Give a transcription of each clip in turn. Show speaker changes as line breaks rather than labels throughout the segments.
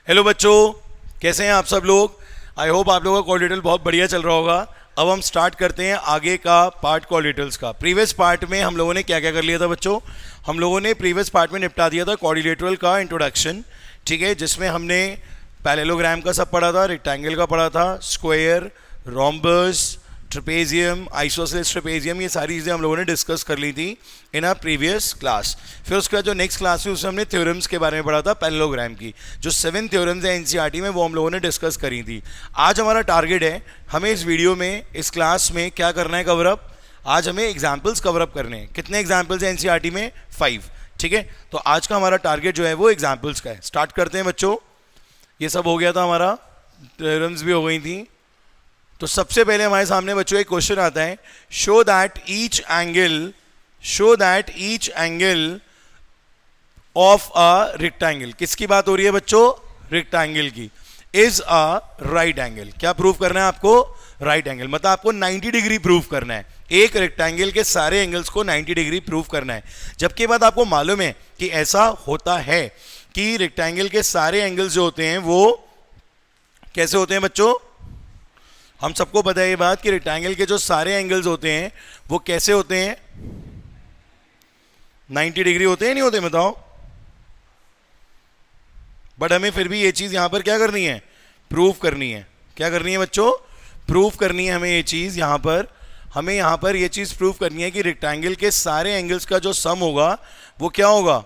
Hello बच्चों, कैसे हैं आप सब लोग। आई होप आप लोगों का क्वाड्रेटल बहुत बढ़िया चल रहा होगा। अब हम स्टार्ट करते हैं आगे का पार्ट क्वाड्रेटल्स का। प्रीवियस पार्ट में हम लोगों ने क्या क्या कर लिया था बच्चों। हम लोगों ने प्रीवियस पार्ट में निपटा दिया था क्वाड्रिलेटरल का इंट्रोडक्शन, ठीक है, जिसमें हमने पैरेललोग्राम का सब पढ़ा था, रेक्टेंगल का पढ़ा था, square, rhombus, trapezium, isosceles trapezium, ये सारी चीज़ें हम लोगों ने डिस्कस कर ली थी इन आ प्रीवियस क्लास। फिर उसके बाद जो नेक्स्ट क्लास थी उसमें हमने थ्योरम्स के बारे में पढ़ा था, पैरेललोग्राम की जो 7 थ्योरम्स हैं एनसीईआरटी में, वो हम लोगों ने डिस्कस करी थी। आज हमारा टारगेट है, हमें इस वीडियो में, इस क्लास में क्या करना है, कवरअप। आज हमें एग्जाम्पल्स कवरअप करने हैं। कितने एग्जाम्पल्स हैं एनसीईआरटी में? 5, ठीक है। तो आज का हमारा टारगेट जो है वो एग्जाम्पल्स का है। स्टार्ट करते हैं बच्चों। ये सब हो गया था, हमारा थ्योरम्स भी हो गई थी। तो सबसे पहले हमारे सामने बच्चों एक क्वेश्चन आता है, show that each angle of a rectangle. किसकी बात हो रही है बच्चों? रेक्टेंगल की। Is a right angle. क्या प्रूव करना है आपको? Right angle. मतलब आपको 90 डिग्री प्रूव करना है। एक रेक्टेंगल के सारे एंगल्स को 90 डिग्री प्रूव करना है। जबकि बात आपको मालूम है कि ऐसा होता है कि रेक्टेंगल के सारे एंगल्स जो होते हैं वो कैसे होते हैं बच्चों? हम सबको पता है ये बात कि रेक्टेंगल के जो सारे एंगल्स होते हैं वो कैसे होते हैं? 90 डिग्री होते हैं, नहीं होते? बताओ। बट हमें फिर भी ये चीज यहां पर क्या करनी है? प्रूव करनी है। क्या करनी है बच्चों? प्रूव करनी है हमें ये चीज यहां पर। हमें यहां पर ये चीज प्रूव करनी है कि रेक्टेंगल के सारे एंगल्स का जो सम होगा वो क्या होगा?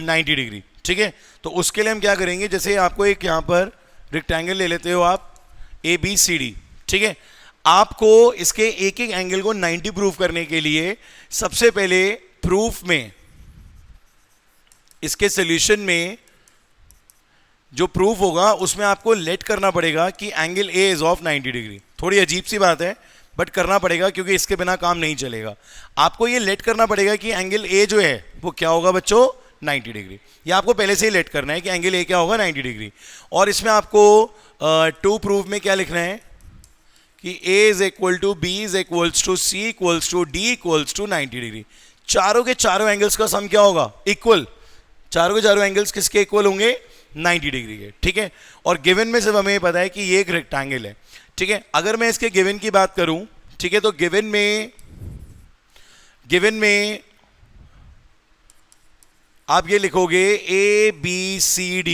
90 डिग्री, ठीक है। तो उसके लिए हम क्या करेंगे, जैसे आपको एक यहां पर रेक्टेंगल ले लेते हो आप ABCD, ठीक है। आपको इसके एक एक एंगल को 90 प्रूफ करने के लिए सबसे पहले प्रूफ में, इसके सॉल्यूशन में जो प्रूफ होगा उसमें आपको लेट करना पड़ेगा कि angle A is of 90 degree. थोड़ी अजीब सी बात है बट करना पड़ेगा, क्योंकि इसके बिना काम नहीं चलेगा। आपको ये लेट करना पड़ेगा कि एंगल A जो है वो क्या होगा बच्चों? 90 डिग्री। ये आपको पहले से ही लेट करना है कि एंगल A क्या होगा? 90 डिग्री। और इसमें आपको टू प्रूफ में क्या लिखना है कि A is equal to B is equals to C equals to D equals to 90 degree. चारों के चारों एंगल्स का सम क्या होगा? इक्वल। चारों के चारों एंगल्स किसके इक्वल होंगे? 90 डिग्री के, ठीक है। और गिवन में सिर्फ हमें पता है कि ये एक रेक्टेंगल है, ठीक है। अगर मैं इसके गिवन की बात करूं, ठीक है, तो गिवन में आप ये लिखोगे ABCD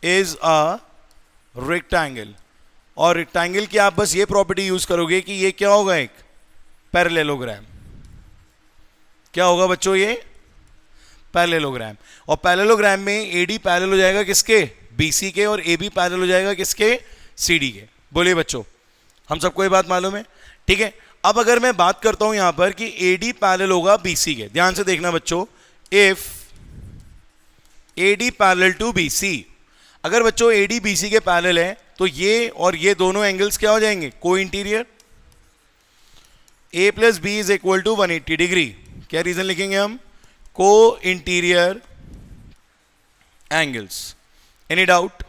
इज अ रेक्टेंगल। और रेक्टेंगल की आप बस ये प्रॉपर्टी यूज करोगे कि ये क्या होगा? एक पैरेललोग्राम। क्या होगा बच्चों? ये पैरेललोग्राम। और पैरेललोग्राम में AD पैरेलल हो जाएगा किसके? BC के। और AB पैरेलल हो जाएगा किसके? CD के। बोलिए बच्चों, हम सबको ये बात मालूम है, ठीक है। अब अगर मैं बात करता हूं यहां पर कि AD पैरेलल होगा BC के, ध्यान से देखना बच्चों। If AD parallel to BC, अगर बच्चों AD BC के पैरेलल है तो ये और ये दोनों एंगल्स क्या हो जाएंगे? को interior. A plus B is equal to 180 degree. क्या रीजन लिखेंगे हम? को इंटीरियर एंगल्स। Any doubt?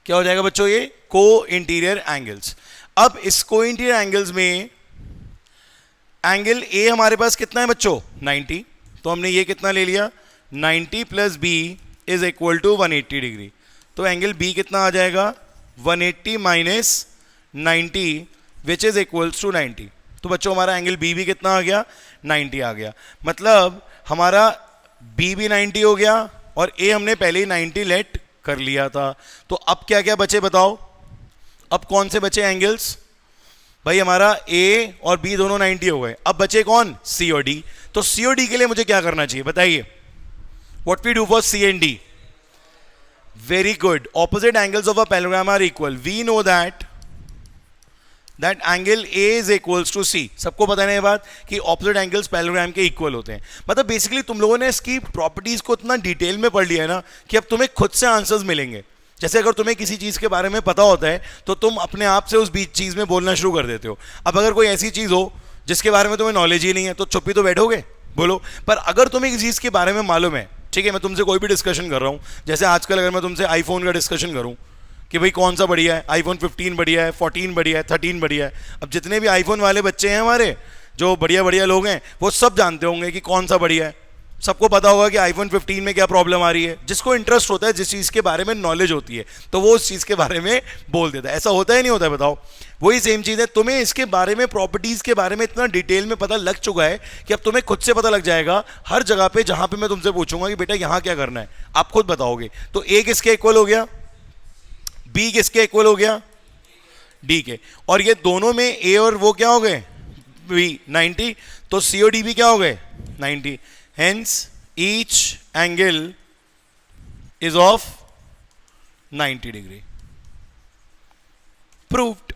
क्या हो जाएगा बच्चों? ये को इंटीरियर एंगल्स। अब इस को इंटीरियर एंगल्स में एंगल A हमारे पास कितना है बच्चों? 90। तो हमने ये कितना ले लिया? 90 plus B is equal to 180 degree. तो एंगल B कितना आ जाएगा? 180 minus 90 which is equals to 90। तो बच्चों हमारा एंगल B भी कितना आ गया? 90 आ गया। मतलब हमारा B भी 90 हो गया और A हमने पहले ही 90 लेट कर लिया था। तो अब क्या क्या बचे बताओ? अब कौन से बचे एंगल्स? भाई हमारा A और B दोनों 90 हो गए। अब बचे कौन? C और D। तो C और D के लिए मुझे क्या करना चाहिए बताइए? What we do for C and D? Very good. Opposite angles of a parallelogram are equal. We know that angle A is equals to C. सबको पता है ना ये बात कि opposite angles parallelogram के equal होते हैं। मतलब बेसिकली तुम लोगों ने इसकी प्रॉपर्टीज को इतना डिटेल में पढ़ लिया है ना कि अब तुम्हें खुद से आंसर्स मिलेंगे। जैसे अगर तुम्हें किसी चीज के बारे में पता होता है तो तुम अपने आप से उस बीच चीज में बोलना शुरू कर देते हो। अब अगर कोई ऐसी चीज हो जिसके बारे में तुम्हें नॉलेज ही नहीं है तो चुप ही तो बैठोगे? बोलो। पर अगर तुम्हें किसी चीज के बारे में मालूम है, ठीक है, मैं तुमसे कोई भी डिस्कशन कर रहा हूं, जैसे आजकल अगर मैं तुमसे आईफोन का डिस्कशन करूं कि भाई कौन सा बढ़िया है, आईफोन 15 बढ़िया है, 14 बढ़िया है, 13 बढ़िया है। अब जितने भी आईफोन वाले बच्चे हैं हमारे, जो बढ़िया बढ़िया लोग हैं, वो सब जानते होंगे कि कौन सा बढ़िया है। सबको पता होगा कि आईफोन 15 में क्या प्रॉब्लम आ रही है। जिसको इंटरेस्ट होता है, जिस चीज़ के बारे में नॉलेज होती है, तो वो उस चीज़ के बारे में बोल देता है। ऐसा होता है नहीं होता है बताओ? वही सेम चीज़ है, तुम्हें इसके बारे में, प्रॉपर्टीज़ के बारे में इतना डिटेल में पता लग चुका है कि अब तुम्हें खुद से पता लग जाएगा हर जगह पे जहां पे मैं तुमसे पूछूंगा कि बेटा यहां क्या करना है, आप खुद बताओगे। तो ए किसके इक्वल हो गया? बी किसके इक्वल हो गया? डी के। और ये दोनों में ए और वो क्या हो गए? बी 90। तो सी और डी भी क्या हो गए? 90। Hence each angle is of 90 degree. Proved.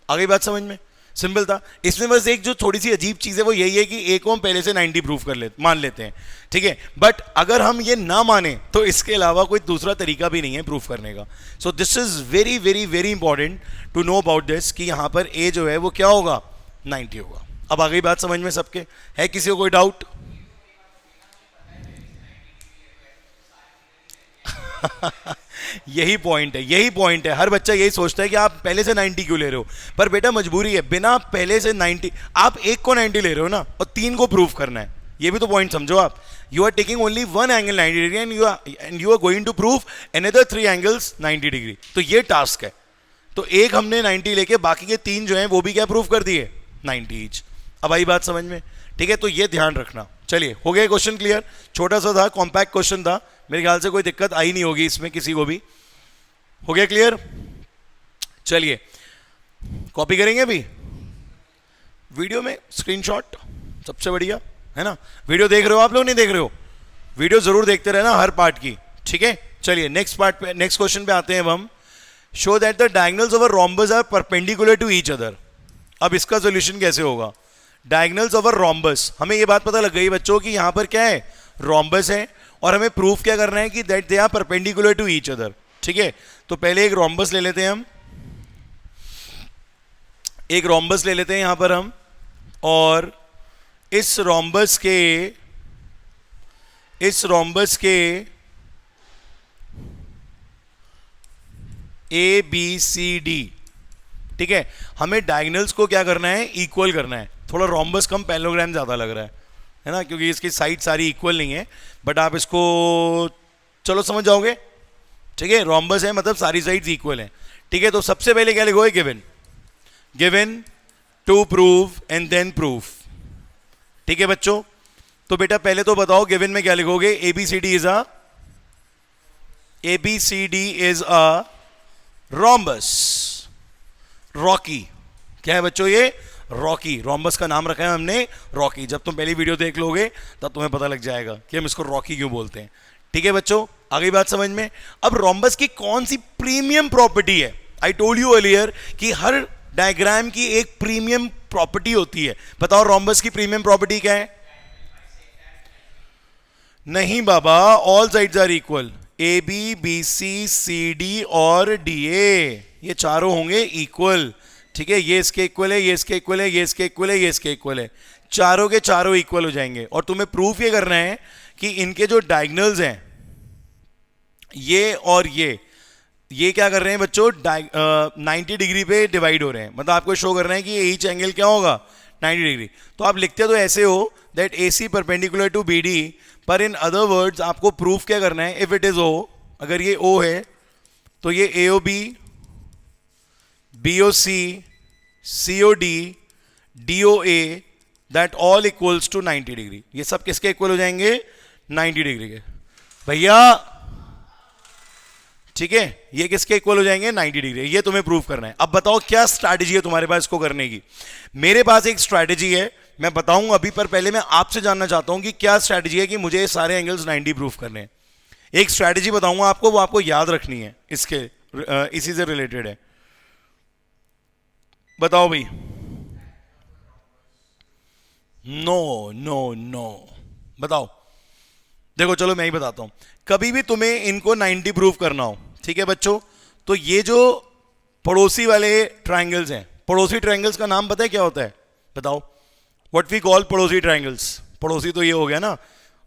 आ गई बात समझ में? सिंपल था। इसमें बस एक जो थोड़ी सी अजीब चीज है वो यही है कि ए को हम पहले से 90 प्रूफ कर लेते, मान लेते हैं, ठीक है। बट अगर हम ये ना माने तो इसके अलावा कोई दूसरा तरीका भी नहीं है प्रूफ करने का। So this is very very very important to know about this कि यहां पर ए जो है वो क्या होगा? 90 होगा। अब आ गई बात समझ में सबके? है किसी को कोई डाउट? यही पॉइंट है, यही पॉइंट है। हर बच्चा यही सोचता है कि आप पहले से 90 क्यों ले रहे हो, पर बेटा मजबूरी है, बिना पहले से 90 आप एक को 90 ले रहे हो ना, और तीन को प्रूफ करना है। ये भी तो पॉइंट समझो आप। You are taking only one angle 90 degree and you are going to proof another 3 angles 90 degree. तो ये टास्क है। तो एक हमने 90 लेके बाकी के तीन जो हैं वो भी क्या प्रूफ कर दिए? 90 ईच। अब आई बात समझ में? ठीक है, तो ये ध्यान रखना। चलिए, हो गया क्वेश्चन क्लियर? छोटा सा था, कॉम्पैक्ट क्वेश्चन था, मेरे ख्याल से कोई दिक्कत आई नहीं होगी इसमें किसी को भी। हो गया क्लियर? चलिए, कॉपी करेंगे अभी वीडियो में स्क्रीनशॉट, सबसे बढ़िया है ना। वीडियो देख रहे हो आप लोग? नहीं देख रहे हो? वीडियो जरूर देखते रहना हर पार्ट की, ठीक है। चलिए नेक्स्ट पार्ट पे, नेक्स्ट क्वेश्चन पे आते हैं अब हम। Show that the diagonals of a rhombus are perpendicular to each other. अब इसका सोल्यूशन कैसे होगा? डायगोनल्स ऑफ अ रोम्बस, हमें ये बात पता लग गई बच्चों कि यहां पर क्या है? रोम्बस है, और हमें प्रूफ क्या करना है कि that they are perpendicular to each other, ठीक है। तो पहले एक रोम्बस ले लेते हैं हम, एक रोम्बस ले लेते हैं यहां पर हम, और इस रोम्बस के ए बी सी डी, ठीक है। हमें डायगोनल्स को क्या करना है? इक्वल करना है। थोड़ा रोम्बस कम, पैरेललोग्राम ज्यादा लग रहा है ना, क्योंकि इसकी साइड सारी इक्वल नहीं है, बट आप इसको चलो समझ जाओगे, ठीक है। रोम्बस है मतलब सारी साइड्स इक्वल हैं, ठीक है। तो सबसे पहले क्या लिखोगे? Given, given to prove and then proof, ठीक है बच्चों। तो बेटा पहले तो बताओ गिवन में क्या लिखोगे? ABCD is a rhombus. Rocky, क्या है बच्चों? ये रॉकी। रोम्बस का नाम रखा है हमने रॉकी। जब तुम पहली वीडियो देख लोगे तब तुम्हें पता लग जाएगा कि हम इसको रॉकी क्यों बोलते हैं, ठीक है बच्चों। आ गई बात समझ में? अब रोम्बस की कौन सी प्रीमियम प्रॉपर्टी है? आई टोल्ड यू अर्लियर कि हर डायग्राम की एक प्रीमियम प्रॉपर्टी होती है। बताओ रोम्बस की प्रीमियम प्रॉपर्टी क्या है? नहीं बाबा, all sides are equal. A B, B C, C D और डी ए, ये चारों होंगे इक्वल, ठीक है। ये इसके इक्वल है, ये इसके इक्वल है, ये इसके इक्वल है, ये इसके इक्वल है, चारों के चारों इक्वल हो जाएंगे। और तुम्हें प्रूफ ये करना है कि इनके जो डायगोनल्स हैं ये और ये क्या कर रहे हैं बच्चों? 90 डिग्री पे डिवाइड हो रहे हैं। मतलब आपको शो करना है कि ईच एंगल क्या होगा? 90 डिग्री। तो आप लिखते तो ऐसे हो that A C perpendicular to B D, पर इन अदर वर्ड्स आपको प्रूफ क्या करना है? इफ इट इज ओ, अगर ये ओ है तो ये A O B, B O C, C O D, D O A, that all equals to 90 degree. ये सब किसके इक्वल हो जाएंगे? 90 डिग्री के भैया, ठीक है। ये किसके इक्वल हो जाएंगे? 90 डिग्री। ये तुम्हें प्रूफ करना है। अब बताओ क्या स्ट्रैटेजी है तुम्हारे पास इसको करने की? मेरे पास एक स्ट्रैटेजी है, मैं बताऊंगा अभी, पर पहले मैं आपसे जानना चाहता हूं कि क्या स्ट्रैटेजी है कि मुझे सारे एंगल्स 90 प्रूफ करने हैं। एक स्ट्रैटेजी बताऊंगा आपको, वो आपको याद रखनी है, इसके इसी से रिलेटेड है। बताओ भाई। नो नो नो, बताओ। देखो चलो मैं ही बताता हूं। कभी भी तुम्हें इनको 90 प्रूफ करना हो, ठीक है बच्चों, तो ये जो पड़ोसी वाले ट्रायंगल्स हैं, पड़ोसी ट्रायंगल्स का नाम पता है क्या होता है? बताओ। व्हाट वी कॉल पड़ोसी ट्रायंगल्स। पड़ोसी तो ये हो गया ना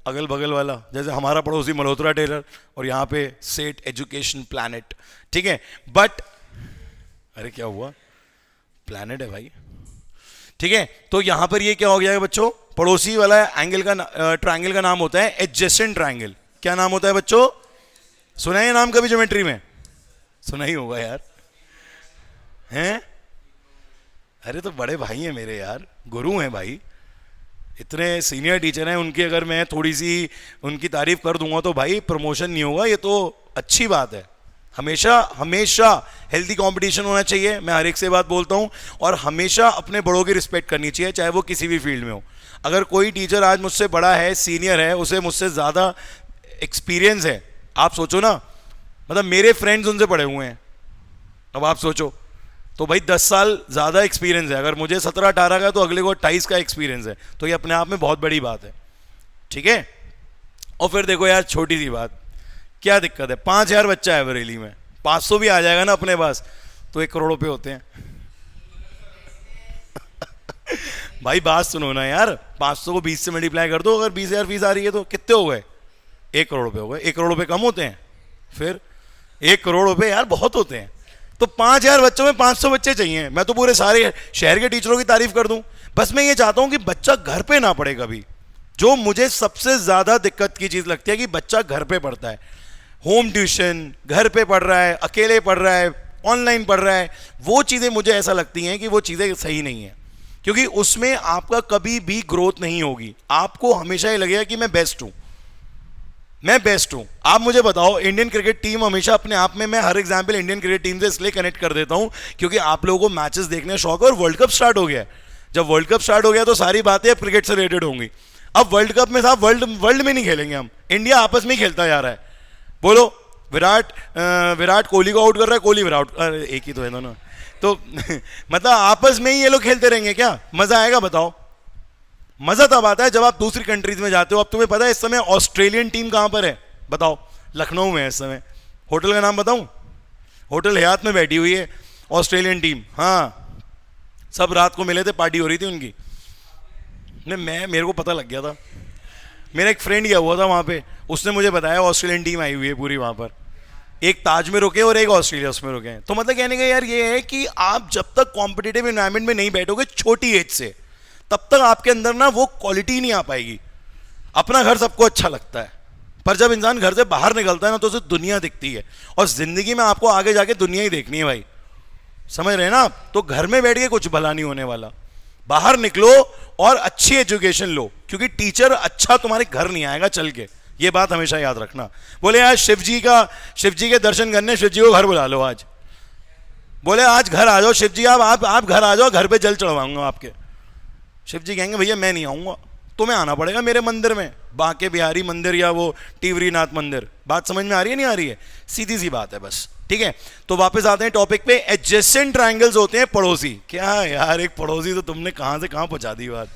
अगल बगल वाला, जैसे हमारा पड़ोसी मल्होत्रा टेलर और यहां पे सेठ एजुकेशन प्लैनेट, ठीक है। बट अरे क्या हुआ? प्लैनेट है भाई, ठीक है। तो यहां पर ये क्या हो गया है बच्चों? पड़ोसी वाला एंगल का ट्रायंगल का नाम होता है एडजेसेंट ट्रायंगल। क्या नाम होता है बच्चों? सुना है ये नाम कभी ज्योमेट्री में? सुना ही होगा यार, हैं? अरे तो बड़े भाई हैं मेरे यार, गुरु हैं भाई, इतने सीनियर टीचर हैं, उनकी अगर मैं थोड़ी सी उनकी तारीफ कर दूंगा तो भाई प्रमोशन नहीं होगा, ये तो अच्छी बात है। हमेशा हमेशा हेल्दी कंपटीशन होना चाहिए, मैं हर एक से बात बोलता हूँ, और हमेशा अपने बड़ों की रिस्पेक्ट करनी चाहिए, चाहे वो किसी भी फील्ड में हो। अगर कोई टीचर आज मुझसे बड़ा है, सीनियर है, उसे मुझसे ज़्यादा एक्सपीरियंस है, आप सोचो ना, मतलब मेरे फ्रेंड्स उनसे पढ़े हुए हैं, अब आप सोचो, तो भाई 10 साल ज़्यादा एक्सपीरियंस है। अगर मुझे 17-18 का तो अगले को 28 का एक्सपीरियंस है, तो ये अपने आप में बहुत बड़ी बात है, ठीक है। और फिर देखो यार, छोटी सी बात, क्या दिक्कत है, 5,000 बच्चा है बरेली में, 500 भी आ जाएगा ना अपने पास तो 1 करोड़ रुपये होते हैं। भाई बात सुनो ना यार, 500 को 20 से मल्टीप्लाई कर दो, अगर 20,000 फीस आ रही है तो कितने हो गए? 1 करोड़ रुपये हो गए। 1 करोड़ रुपये कम होते हैं? फिर 1 करोड़ रुपये यार बहुत होते हैं। तो 5,000 बच्चों में 500 बच्चे चाहिए। मैं तो पूरे सारे शहर के टीचरों की तारीफ कर दूं, बस मैं ये चाहता हूं कि बच्चा घर पे ना पढ़े कभी। जो मुझे सबसे ज्यादा दिक्कत की चीज लगती है कि बच्चा घर पे पढ़ता है, होम ट्यूशन, घर पे पढ़ रहा है, अकेले पढ़ रहा है, ऑनलाइन पढ़ रहा है, वो चीजें मुझे ऐसा लगती हैं कि वो चीजें सही नहीं है, क्योंकि उसमें आपका कभी भी ग्रोथ नहीं होगी। आपको हमेशा ये लगेगा कि मैं बेस्ट हूं, मैं बेस्ट हूं। आप मुझे बताओ, इंडियन क्रिकेट टीम हमेशा अपने आप में, मैं हर एग्जांपल इंडियन क्रिकेट टीम से इसलिए कनेक्ट कर देता हूं क्योंकि आप लोगों को मैचेस देखने का शौक है, और वर्ल्ड कप स्टार्ट हो गया है। जब वर्ल्ड कप स्टार्ट हो गया तो सारी बातें क्रिकेट से रिलेटेड होंगी। अब वर्ल्ड कप में साहब वर्ल्ड में नहीं खेलेंगे हम, इंडिया आपस में ही खेलता जा रहा है। बोलो, विराट कोहली को आउट कर रहा है, कोहली विराट, एक ही तो है दोनों, तो मतलब आपस में ही ये लोग खेलते रहेंगे क्या? मजा आएगा बताओ? मजा तब आता है जब आप दूसरी कंट्रीज में जाते हो। अब तुम्हें पता है इस समय ऑस्ट्रेलियन टीम कहां पर है? बताओ। लखनऊ में है इस समय। होटल का नाम बताऊं? होटल हयात में बैठी हुई है ऑस्ट्रेलियन टीम। हाँ, सब रात को मिले थे, पार्टी हो रही थी उनकी। नहीं, मेरे को पता लग गया था, मेरा एक फ्रेंड गया हुआ था वहां पे, उसने मुझे बताया ऑस्ट्रेलियन टीम आई हुई है पूरी वहां पर। एक ताज में रुके और एक ऑस्ट्रेलिया उसमें रुके हैं। तो मतलब कहने का यार ये है कि आप जब तक कॉम्पिटिटिव एनवायरनमेंट में नहीं बैठोगे छोटी एज से, तब तक आपके अंदर ना वो क्वालिटी नहीं आ पाएगी। अपना घर सबको अच्छा लगता है, पर जब इंसान घर से बाहर निकलता है ना तो उसे दुनिया दिखती है, और जिंदगी में आपको आगे जाके दुनिया ही देखनी है भाई, समझ रहे हैं ना आप? तो घर में बैठ के कुछ भला नहीं होने वाला, बाहर निकलो और अच्छी एजुकेशन लो, क्योंकि टीचर अच्छा तुम्हारे घर नहीं आएगा चल के, ये बात हमेशा याद रखना। बोले यार शिव जी के दर्शन करने, शिव जी को घर बुला लो आज। बोले आज घर आ जाओ शिव जी, आप घर आ जाओ, घर पे जल चढ़वाऊंगा आपके। शिव जी कहेंगे भैया मैं नहीं आऊंगा, तुम्हें आना पड़ेगा मेरे मंदिर में, बांके बिहारी मंदिर या वो टिवरीनाथ मंदिर। बात समझ में आ रही है नहीं आ रही है? सीधी सी बात है बस, ठीक है। तो वापस आते हैं टॉपिक पे। एडजेसेंट ट्रायंगल्स होते हैं पड़ोसी। क्या यार, एक पड़ोसी तो तुमने कहां से कहां पहुंचा दी बात।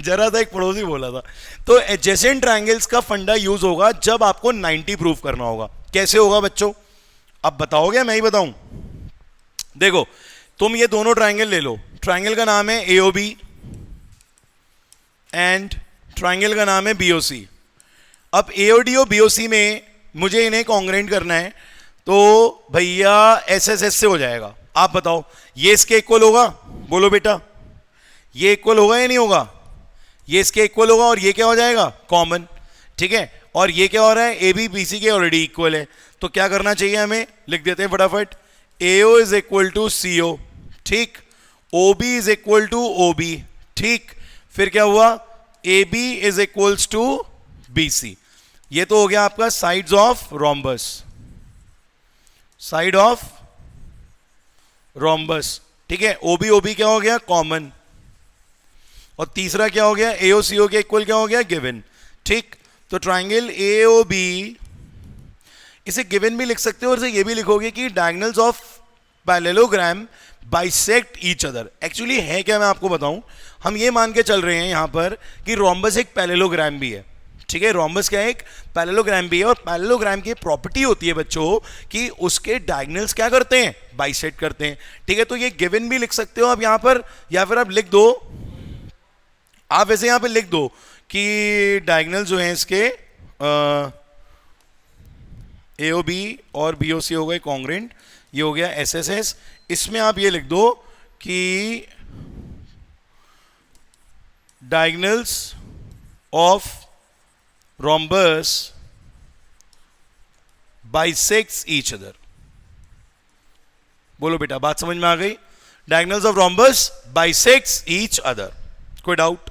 जरा सा एक पड़ोसी बोला था। तो एडजेसेंट ट्रायंगल्स का फंडा यूज होगा जब आपको 90 प्रूफ करना होगा। कैसे होगा बच्चों? अब बताओगे मैं ही बताऊं? देखो, तुम ये दोनों ट्रायंगल ले लो, ट्रायंगल का नाम है एओबी एंड ट्रायंगल का नाम है बीओसी। अब एओडी और बीओसी में मुझे इन्हें कॉन्ग्रेंट करना है, तो भैया एसएसएस से हो जाएगा। आप बताओ, ये इसके इक्वल होगा? बोलो बेटा, ये इक्वल होगा या नहीं होगा? ये इसके इक्वल होगा, और ये क्या हो जाएगा? कॉमन, ठीक है। और ये क्या हो रहा है? ए बी बी सी के ऑलरेडी इक्वल है, तो क्या करना चाहिए हमें? लिख देते हैं फटाफट, AO is equal to CO, ठीक। OB is equal to OB, ठीक। फिर क्या हुआ? A B is equals to B C. ये तो हो गया आपका sides of rhombus, side of rhombus, ठीक है। ओबी ओबी क्या हो गया? कॉमन। और तीसरा क्या हो गया? एओ सीओ के इक्वल क्या हो गया? गिवन, ठीक। तो ट्राइंगल एओ बी, इसे गिवन भी लिख सकते हो, और इसे ये भी लिखोगे कि diagonals of parallelogram bisect each other. Actually है क्या, मैं आपको बताऊं, हम ये मान के चल रहे हैं यहां पर कि रोम्बस एक पैरेललोग्राम भी है, ठीक है। रोम्बस क्या है? एक पैरेललोग्राम भी है, और पैरेललोग्राम की प्रॉपर्टी होती है बच्चों कि उसके डायगोनल्स क्या करते हैं? बाइसेक्ट करते हैं, ठीक है। तो ये गिवन भी लिख सकते हो आप यहां पर, या फिर आप लिख दो, आप ऐसे यहां पे लिख दो कि डायगोनल जो है इसके एओ बी और बीओ सी हो गए कॉन्ग्रेंट, ये हो गया एसएसएस। इसमें आप ये लिख दो कि diagonals of rhombus bisects each other. बोलो बेटा, बात समझ में आ गई? Diagonals of rhombus bisects each other. कोई डाउट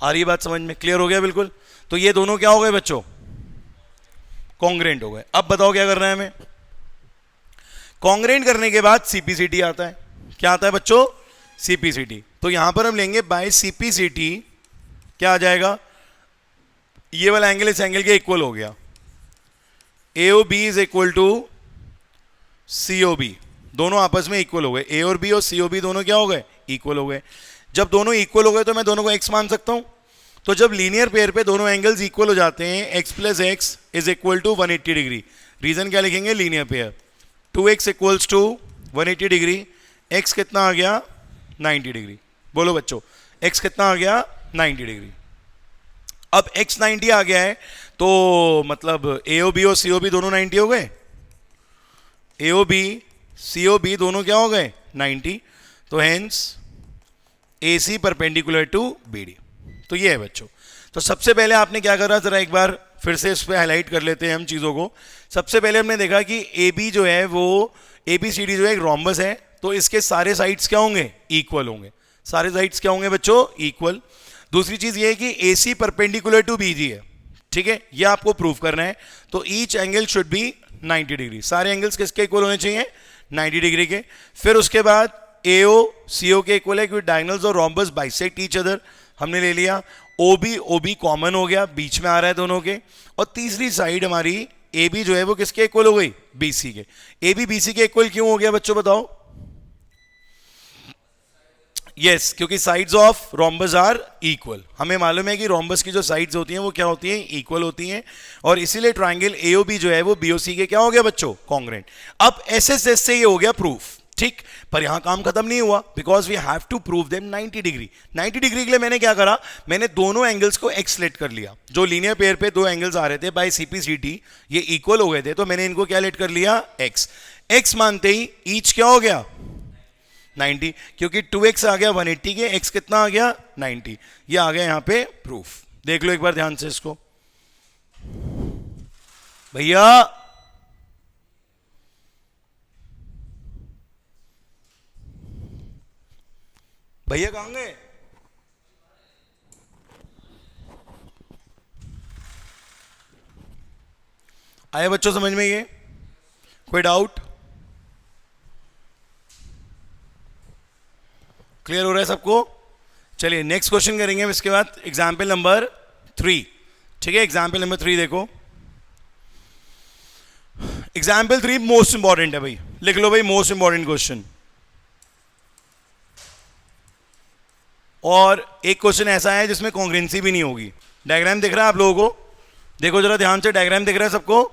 आ रही है? बात समझ में? क्लियर हो गया बिल्कुल? तो ये दोनों क्या हो गए बच्चों? कॉन्ग्रेंट हो गए. अब बताओ क्या करना है हमें? कॉन्ग्रेंट करने के बाद सीपीसीटी आता है. क्या आता है बच्चों? सीपीसीटी. तो यहां पर हम लेंगे बाय सीपीसीटी. क्या आ जाएगा? ये वाला एंगल इस एंगल के इक्वल हो गया. AOB is equal to COB. दोनों आपस में इक्वल हो गए. A और B और COB दोनों क्या हो गए? इक्वल हो गए. जब दोनों इक्वल हो गए तो मैं दोनों को x मान सकता हूं. तो जब लीनियर पेयर पे दोनों एंगल्स इक्वल हो जाते हैं, x plus X is equal to 180 degree. Reason क्या लिखेंगे? Linear pair. 2x equals to 180 degree. x कितना आ गया? 90 डिग्री. बोलो बच्चों, x कितना आ गया? 90 डिग्री. अब x 90 आ गया है तो मतलब AOB और COB दोनों 90 हो गए. AOB COB दोनों क्या हो गए? 90. तो hence AC perpendicular to BD. तो ये है बच्चों. तो सबसे पहले आपने क्या करा, जरा एक बार फिर से इस पे हाईलाइट कर लेते हैं हम चीज़ों को. सबसे पहले हमने देखा कि AB जो है वो ABCD जो है एक रोम्बस है, तो इसके सारे साइड्स क्या होंगे? इक्वल होंगे. सारे साइड्स क्या होंगे बच्चों? इक्वल. दूसरी चीज़ ये है कि AC परपेंडिकुलर टू BG है. ठीक है, ये आपको प्रूव करना है. तो each angle should be 90 degree. सारे एंगल्स किसके इक्वल होने चाहिए? 90 डिग्री के. फिर उसके बाद AO CO के इक्वल है क्योंकि डायगोनल्स और रोम्बस बाइसेक्ट ईच अदर. हमने ले लिया. OB कॉमन हो गया, बीच में आ रहा है दोनों के. और तीसरी साइड हमारी AB जो है वो किसके इक्वल हो गई? BC के. AB BC के इक्वल क्यों हो गया बच्चों बताओ? यस, क्योंकि sides of rhombus are equal. हमें मालूम है कि रोम्बस की जो साइड्स होती हैं वो क्या होती हैं? इक्वल होती हैं. और इसीलिए ट्रायंगल AOB जो है वो BOC के क्या हो गया बच्चों? कॉन्ग्रेंट. अब SSS से ये हो गया प्रूफ. ठीक, पर यहां काम खत्म नहीं हुआ. Because we have to prove them 90 degree. 90 degree के लिए मैंने क्या करा? मैंने दोनों एंगल्स को x लेट कर लिया. जो लीनियर पेयर पे दो एंगल्स आ रहे थे बाय CPCT, ये इक्वल हो गए थे, तो मैंने इनको क्या लेट कर लिया? x. x मानते ही ईच क्या हो गया? 90. क्योंकि 2x आ गया 180 के, x कितना आ गया? 90. ये आ गया यहां पे प्रूफ. देख लो एक बार ध्यान से इसको भैया. भैया कहां गए? आया बच्चों समझ में? ये कोई डाउट? क्लियर हो रहा है सबको? चलिए नेक्स्ट क्वेश्चन करेंगे हम इसके बाद. Example number 3. ठीक है, एग्जाम्पल नंबर 3 देखो. एग्जाम्पल 3 मोस्ट इंपॉर्टेंट है भाई. लिख लो भाई, मोस्ट इंपॉर्टेंट क्वेश्चन. और एक क्वेश्चन ऐसा है जिसमें कॉन्ग्रेंसी भी नहीं होगी. डायग्राम दिख रहा है आप लोगों को? देखो जरा ध्यान से. डायग्राम दिख रहा है सबको?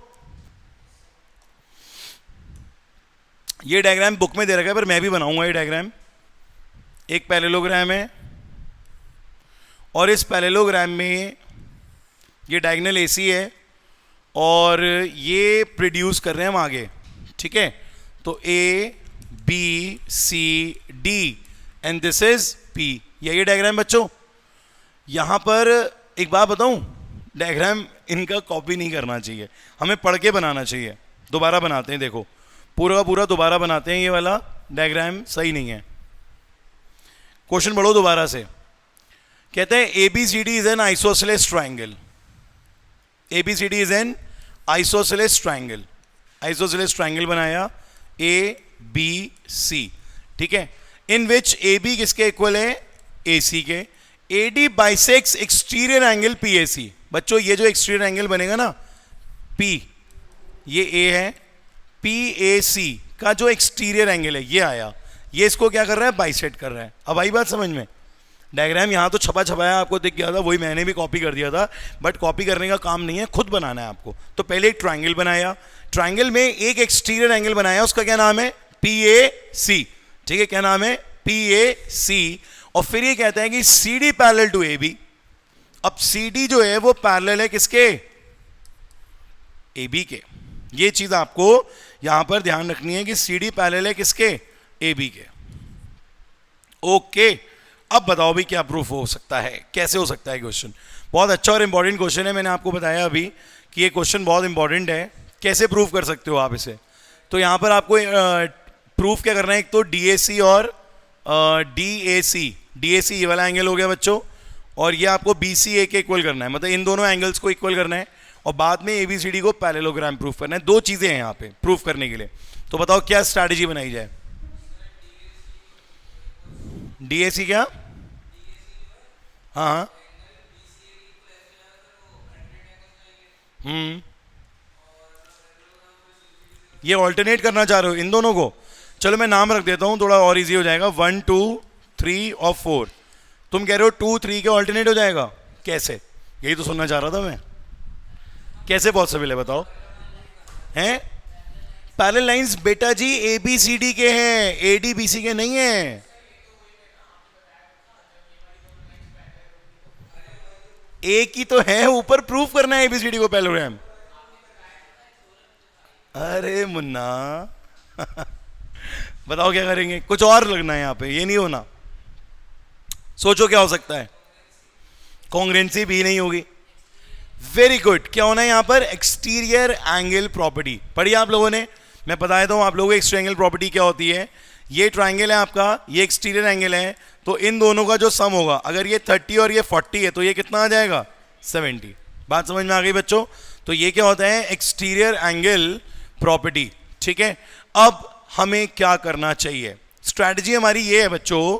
ये डायग्राम बुक में दे रखा है पर मैं भी बनाऊंगा ये डायग्राम. एक पैरेललोग्राम है और इस पैरेललोग्राम में ये डायगोनल AC है और ये प्रोड्यूस कर रहे हैं हम आगे. ठीक है, तो A B C D and this is P. ये डायग्राम बच्चों. यहां पर एक बात बताऊं, डायग्राम इनका कॉपी नहीं करना चाहिए, हमें पढ़ के बनाना चाहिए. दोबारा बनाते हैं. देखो पूरा का पूरा दोबारा बनाते हैं. ये वाला डायग्राम सही नहीं है. क्वेश्चन पढ़ो दोबारा से. कहते हैं ABCD is an isosceles triangle. ABCD is an isosceles triangle. Isosceles triangle बनाया ABC. ठीक है, इन विच AB किसके इक्वल है? AC के. AD bisects exterior angle PAC. बच्चों ये जो एक्सटीरियर एंगल बनेगा ना P, ये A है, PAC का जो एक्सटीरियर एंगल है ये आया. ये इसको क्या कर रहा है? बाइसेक्ट कर रहा है. अब आई बात समझ में? डायग्राम यहां तो छपा छपाया आपको दिख गया था, वही मैंने भी कॉपी कर दिया था, बट कॉपी करने का काम नहीं है, खुद बनाना है आपको. तो पहले एक ट्रायंगल बनाया, ट्रायंगल में एक एक्सटीरियर एंगल बनाया, उसका क्या नाम है? PAC. ठीक है, क्या नाम है? PAC. और फिर ये कहता है कि CD पैरेलल टू AB. अब CD जो है वो पैरेलल है किसके? AB के. ये चीज आपको यहां पर ध्यान रखनी है कि CD पैरेलल है किसके? AB के. ओके, अब बताओ भी क्या प्रूफ हो सकता है, कैसे हो सकता है क्वेश्चन। बहुत अच्छा और इंपॉर्टेंट क्वेश्चन है, मैंने आपको बताया अभी कि ये क्वेश्चन बहुत इंपॉर्टेंट है। कैसे प्रूफ कर सकते हो आप इसे? तो यहाँ पर आपको प्रूफ क्या करना है, एक तो DAC और DAC। DAC ये वाला एंगल हो गया बच्चों, और ये आपको BCA के इक्वल करना है, मतलब इन दोनों एंगल्स को इक्वल करना है, और बाद में ABCD को पैरेललोग्राम प्रूफ करना है। दो चीज़ें हैं यहाँ पे प्रूफ करने के लिए। तो बताओ क्या स्ट्रैटेजी बनाई जाए। DAC क्या? हाँ ये ऑल्टरनेट करना चाह रहे हो इन दोनों को? चलो मैं नाम रख देता हूँ, थोड़ा और इजी हो जाएगा। 1 2 3 और 4। तुम कह रहे हो 2 3 के ऑल्टरनेट हो जाएगा, कैसे? यही तो सुनना चाह रहा था मैं। कैसे पॉसिबल है बताओ? हैं पैरेलल लाइंस बेटा जी ABCD के हैं, ADBC के नहीं है। एक ही तो है, ऊपर प्रूफ करना है ABCD को पैरेललोग्राम। अरे मुन्ना बताओ क्या करेंगे? कुछ और लगना है यहाँ पे, ये नहीं होना। सोचो क्या हो सकता है? कॉन्ग्रुएंसी भी नहीं होगी। Very good. क्या होना है यहाँ पर? Exterior angle property. पढ़ी आप लोगों ने? मैं बता देता हूँ आप लोगों को एक्सटीरियर एंगल प्रॉपर्टी क्या होती है। ये ट्राइंगल है आपका, ये एक्सटीरियर एंगल है, तो इन दोनों का जो सम होगा, अगर ये 30 और ये 40 है तो ये कितना आ जाएगा? 70। बात समझ में आ गई बच्चों? तो ये क्या होता है? Exterior angle property. ठीक है, अब हमें क्या करना चाहिए? स्ट्रैटेजी हमारी ये है बच्चों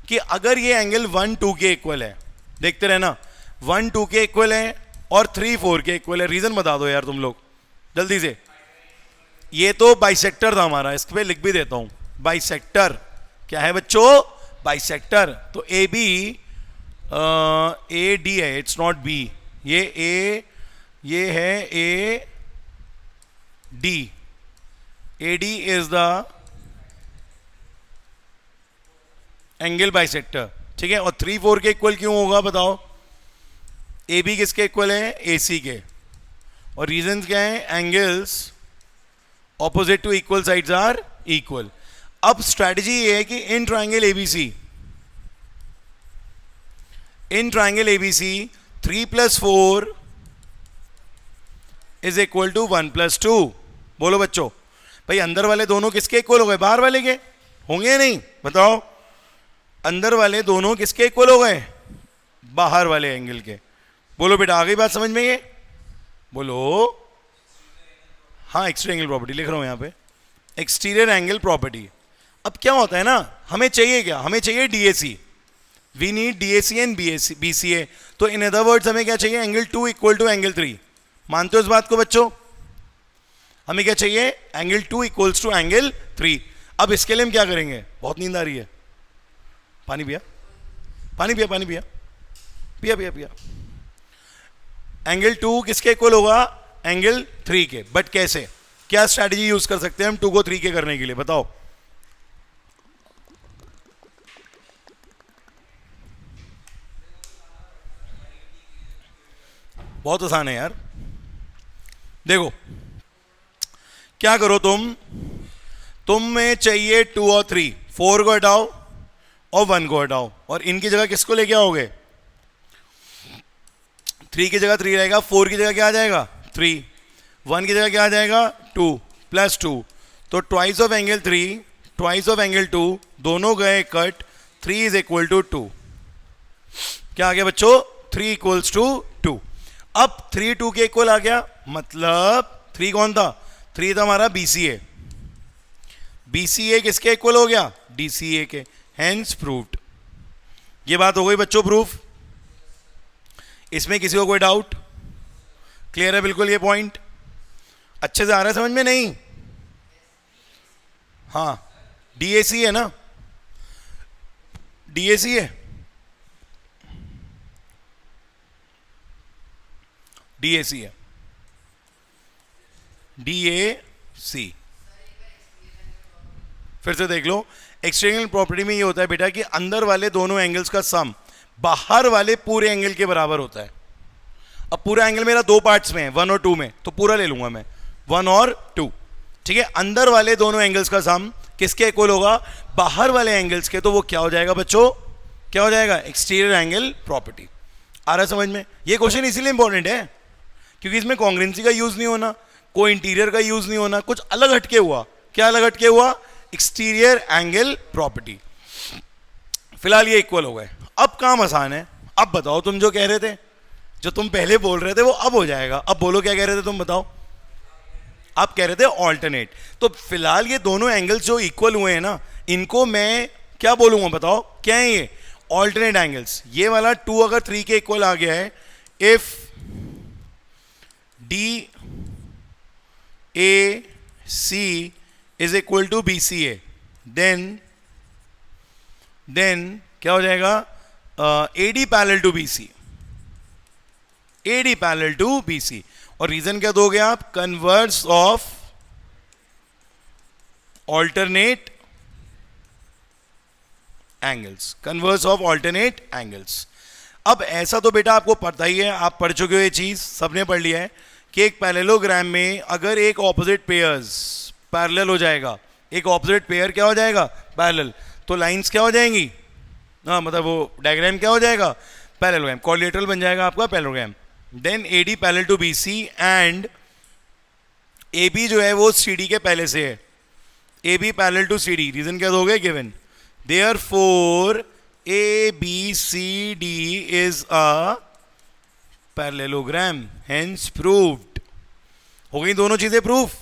कि अगर ये एंगल 1 2 के इक्वल है, देखते रहना, 1 2 के इक्वल है और 3 4 के इक्वल है। रीजन बता दो यार तुम लोग जल्दी से। ये तो बाइसेक्टर था हमारा, इस पे लिख भी देता हूं, बाइसेक्टर। क्या है बच्चों? बाइसेक्टर। तो AB AD है, इट्स नॉट B। ये A, ये है AD। AD is the angle bisector. ठीक है, और 3 4 के इक्वल क्यों होगा बताओ? AB किसके इक्वल है? AC के। और रीजन क्या है? Angles opposite to equal sides are equal. अब स्ट्रैटेजी ये है कि in triangle ABC 3 + 4 is equal to 1 + 2। बोलो बच्चों, भाई अंदर वाले दोनों किसके इक्वल हो गए? बाहर वाले के होंगे या नहीं? बताओ, अंदर वाले दोनों किसके इक्वल हो गए? बाहर वाले एंगल के। बोलो बेटा, आ गई बात समझ में? ये बोलो। हाँ, एक्सटीरियर एंगल प्रॉपर्टी लिख रहा हूं यहां पे, एक्सटीरियर एंगल प्रॉपर्टी। अब क्या होता है ना, हमें चाहिए क्या? हमें चाहिए DAC। We need DAC and BCA। तो इन अदर वर्ड्स हमें क्या चाहिए? Angle 2 equal to angle 3। मानते हो इस बात को बच्चों? हमें क्या चाहिए? Angle 2 equals to angle 3। अब इसके लिए हम क्या करेंगे? बहुत नींद आ रही है, पानी पिया, पानी पिया, पानी पिया, पिया पिया पिया। एंगल 2 किसके इक्वल होगा? एंगल 3 के। बट कैसे? क्या स्ट्रैटेजी यूज कर सकते हैं हम 2 को 3 के करने के लिए? बताओ। बहुत आसान है यार। देखो क्या करो तुम में चाहिए 2 और 3, 4 को हटाओ और 1 को हटाओ, और इनकी जगह किसको लेके आओगे? 3 की जगह 3 रहेगा, 4 की जगह क्या आ जाएगा? 3, 1 की जगह क्या आ जाएगा? 2 + 2। तो twice of angle 3 twice of angle 2, दोनों गए कट, 3 इज इक्वल टू 2। क्या आ गया बच्चों? 3 इक्वल्स टू 2। अब 3 2 के इक्वल आ गया, मतलब 3 कौन था? 3 था हमारा BCA। BCA किसके इक्वल हो गया? DCA के। Hence proved. ये बात हो गई बच्चों प्रूफ। इसमें किसी को कोई डाउट? क्लियर है बिल्कुल ये पॉइंट? अच्छे से आ रहा है समझ में? नहीं? हाँ, DAC है ना? DAC है, DAC है, DAC। फिर से देख लो, एक्सटीरियर प्रॉपर्टी में ये होता है बेटा कि अंदर वाले दोनों एंगल्स का सम बाहर वाले पूरे एंगल के बराबर होता है। अब पूरा एंगल मेरा 2 पार्ट्स में है, 1 और 2 में, तो पूरा ले लूंगा मैं, 1 और 2। ठीक है, अंदर वाले दोनों एंगल्स का सम किसके इक्वल होगा? बाहर वाले एंगल्स के। तो वो क्या हो जाएगा बच्चों? क्या हो जाएगा, एक्सटीरियर एंगल प्रॉपर्टी। आ रहा है समझ में? ये क्वेश्चन इसीलिए इंपॉर्टेंट है क्योंकि इसमें कॉन्ग्रेंसी का यूज नहीं होना, को इंटीरियर का यूज नहीं होना, कुछ अलग हटके हुआ। क्या अलग हटके हुआ? Exterior angle property. फिलहाल ये इक्वल हो गए। अब काम आसान है। अब बताओ तुम जो कह रहे थे, जो तुम पहले बोल रहे थे वो अब हो जाएगा। अब बोलो क्या कह रहे थे तुम, बताओ। आप कह रहे थे ऑल्टरनेट। तो फिलहाल ये दोनों एंगल्स जो इक्वल हुए हैं ना, इनको मैं क्या बोलूंगा बताओ, क्या है ये? Alternate angles. ये वाला 2 अगर 3 के इक्वल आ गया है, if D A C is equal to B C A, then क्या हो जाएगा? A D parallel to B C, A D parallel to B C. और रीजन क्या दोगे आप? Converse of alternate angles, converse of alternate angles. अब ऐसा तो बेटा आपको पता ही है, आप पढ़ चुके हो ये चीज, सबने पढ़ लिया है कि एक पैरेललोग्राम में अगर एक ऑपोजिट पेयर्स पैरेलल हो जाएगा, एक ऑपोजिट पेयर क्या हो जाएगा? पैरेलल, तो लाइंस क्या हो जाएंगी? हाँ, मतलब वो डायग्राम क्या हो जाएगा? पैरेललोग्राम, कोलेटरल बन जाएगा आपका parallelogram. Then A D parallel to B C and A B जो है वो सी डी के पहले से है, A B parallel to C D. Reason क्या दोगे? Given. Therefore A B C D is a parallelogram, hence proved. हो गई दोनों चीजें प्रूफ?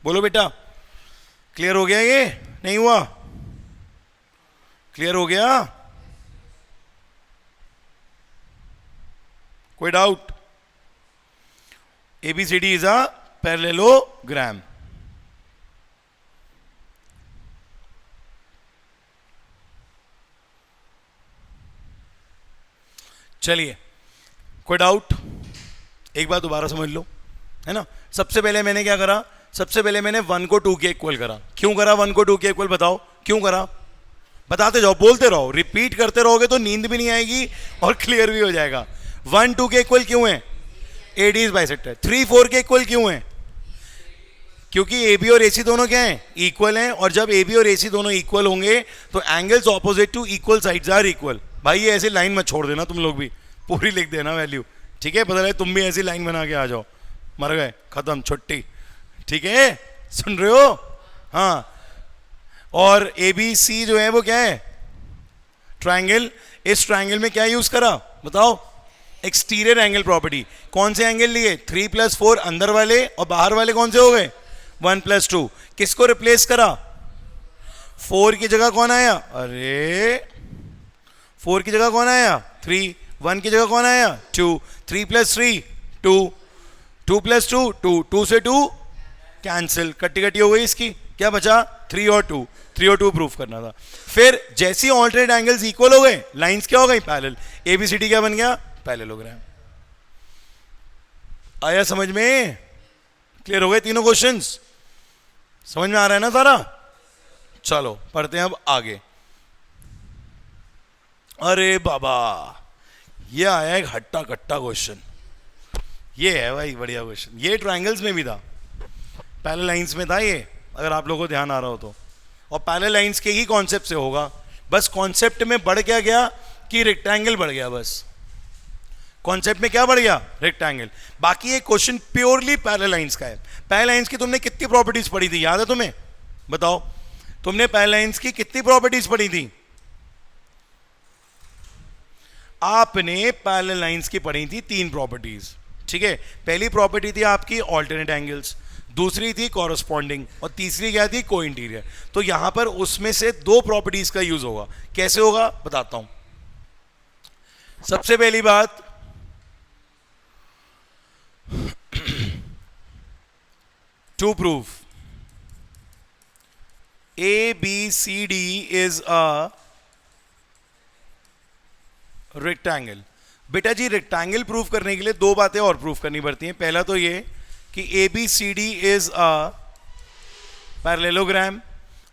बोलो बेटा, क्लियर हो गया? ये नहीं हुआ? क्लियर हो गया? कोई doubt? ABCD is a parallelogram. चलिए, कोई डाउट? एक बार दोबारा समझ लो, है ना। सबसे पहले मैंने क्या करा? सबसे पहले मैंने 1 को 2 के इक्वल करा। क्यों करा 1 को 2 के इक्वल? बताओ क्यों करा? बताते जाओ, बोलते रहो, रिपीट करते रहोगे तो नींद भी नहीं आएगी और क्लियर भी हो जाएगा। 1 2 के इक्वल क्यों है? AD is bisector. 3 4 के इक्वल क्यों है? क्योंकि AB और AC दोनों क्या हैं? इक्वल हैं। और जब AB और AC दोनों इक्वल होंगे तो angles opposite to equal sides are equal. भाई ये ऐसी लाइन मत छोड़ देना, तुम लोग भी पूरी लिख देना वैल्यू, ठीक है? पता लगे तुम भी ऐसी लाइन बना के आ जाओ, मर गए, खत्म, छुट्टी, ठीक है? सुन रहे हो? हाँ। और ABC जो है वो क्या है? ट्राइंगल। इस ट्राइंगल में क्या यूज करा बताओ? Exterior angle property. कौन से एंगल लिए? 3 + 4 अंदर वाले, और बाहर वाले कौन से हो गए? 1 + 2। किसको रिप्लेस करा? 4 की जगह कौन आया? अरे 4 की जगह कौन आया? 3। 1 की जगह कौन आया? 2। 3 + 3 2, 2 + 2 2, 2 से 2 कैंसिल, कट्टी कट्टी हो गई इसकी, क्या बचा? 3 और 2, 3 और 2 प्रूफ करना था। फिर जैसे ही ऑल्टरनेट एंगल्स इक्वल हो गए, लाइंस क्या हो गई? पैरेलल। ABCD क्या बन गया? पैरेललोग्राम। आया समझ में? क्लियर हो गए तीनों क्वेश्चंस? समझ में आ रहा है ना सारा? चलो पढ़ते हैं अब आगे। अरे बाबा, ये आया एक हट्टा कट्टा क्वेश्चन। ये है भाई बढ़िया क्वेश्चन। ये ट्रायंगल्स में भी था, पैरेलल लाइंस में था ये, अगर आप लोगों को ध्यान आ रहा हो तो। और पैरेलल लाइंस के ही कॉन्सेप्ट से होगा। बस कॉन्सेप्ट में बढ़ क्या गया कि रेक्टेंगल बढ़ गया। बस कॉन्सेप्ट में क्या बढ़ गया? रेक्टेंगल। बाकी ये क्वेश्चन प्योरली पैरेलल लाइंस का है। पैरेलल लाइंस की तुमने कितनी प्रॉपर्टीज पढ़ी थी, याद है तुम्हें? बताओ, तुमने पैरेलल लाइंस की कितनी प्रॉपर्टीज पढ़ी थी? आपने पैरेलल लाइंस की पढ़ी थी 3 प्रॉपर्टीज, ठीक है? पहली प्रॉपर्टी थी आपकी ऑल्टरनेट एंगल्स, दूसरी थी कॉरस्पॉन्डिंग, और तीसरी क्या थी? को इंटीरियर। तो यहां पर उसमें से 2 प्रॉपर्टीज का यूज होगा। कैसे होगा बताता हूं। सबसे पहली बात, to prove ABCD is a rectangle। बेटा जी रेक्टेंगल प्रूफ करने के लिए 2 बातें और प्रूफ करनी पड़ती हैं। पहला तो ये कि ABCD is a पैरेललोग्राम,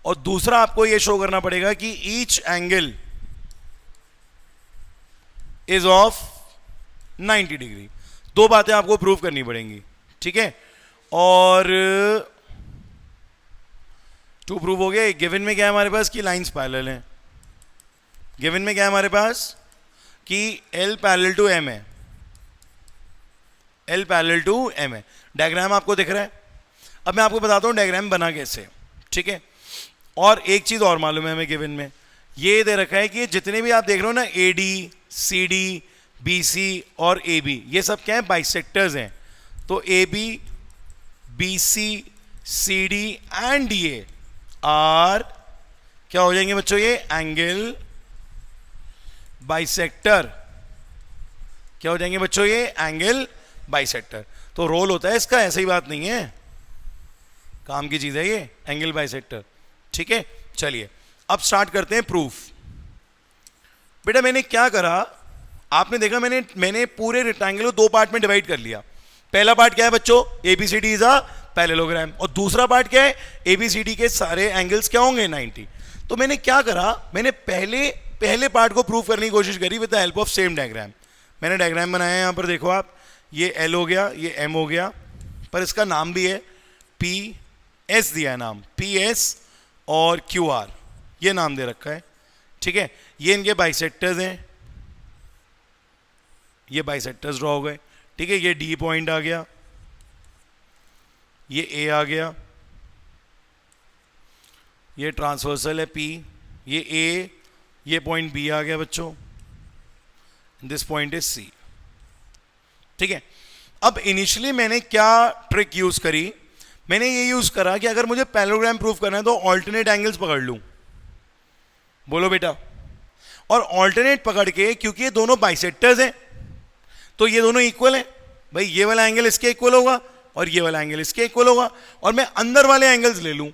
और दूसरा आपको ये शो करना पड़ेगा कि each angle is of 90 degree. 2 बातें आपको प्रूफ करनी पड़ेंगी, ठीक है? और 2 प्रूफ हो गया। गिवन में क्या है हमारे पास कि लाइंस पैरेलल हैं, गिवन में क्या है हमारे पास कि L पैरेलल टू M है, L पैरेलल टू M है। डायग्राम आपको दिख रहा है। अब मैं आपको बताता हूँ डायग्राम बना कैसे, ठीक है। और एक चीज और मालूम है हमें गिवन में, ये दे रखा है कि जितने भी आप देख रहे हो ना AD, CD, BC और AB, ये सब क्या है, बाइसेक्टर्स हैं। तो AB, BC, CD and DA are क्या हो जाएंगे बच्चों, ये एंगल बाइसेक्टर। क्या हो जाएंगे बच्चों, ये एंगल बाइसेक्टर। तो रोल होता है इसका, ऐसी बात नहीं है, काम की चीज है ये एंगल बाइसेक्टर, ठीक है। चलिए अब स्टार्ट करते हैं प्रूफ। बेटा मैंने क्या करा, आपने देखा मैंने पूरे रेक्टेंगल को दो पार्ट में डिवाइड कर लिया। पहला पार्ट क्या है बच्चों, ABCD इज अ पैरेललोग्राम, और दूसरा पार्ट क्या है, ABCD के सारे एंगल्स क्या होंगे 90। तो मैंने क्या करा, मैंने पहले पार्ट को प्रूव करने की कोशिश करी with the help of same diagram. मैंने डायग्राम बनाया है, यहां पर देखो आप, ये L हो गया, ये M हो गया, पर इसका नाम भी है PS दिया है नाम, PS और QR ये नाम दे रखा है, ठीक है। ये इनके बाइसेक्टर्स हैं, ये बाइसेक्टर्स ड्रॉ हो गए, ठीक है। ये D पॉइंट आ गया, ये A आ गया, ये ट्रांसवर्सल है P, ये A, ये पॉइंट B आ गया बच्चों, दिस पॉइंट इज C, ठीक है। अब इनिशियली मैंने क्या ट्रिक यूज करी, मैंने ये यूज करा कि अगर मुझे पैरेललोग्राम प्रूफ करना है तो ऑल्टरनेट एंगल्स पकड़ लूं, बोलो बेटा। और ऑल्टरनेट पकड़ के, क्योंकि ये दोनों बाइसेक्टर्स हैं तो ये दोनों इक्वल हैं, भाई ये वाला एंगल इसके इक्वल होगा और ये वाला एंगल इसके इक्वल होगा, और मैं अंदर वाले एंगल्स ले लूं।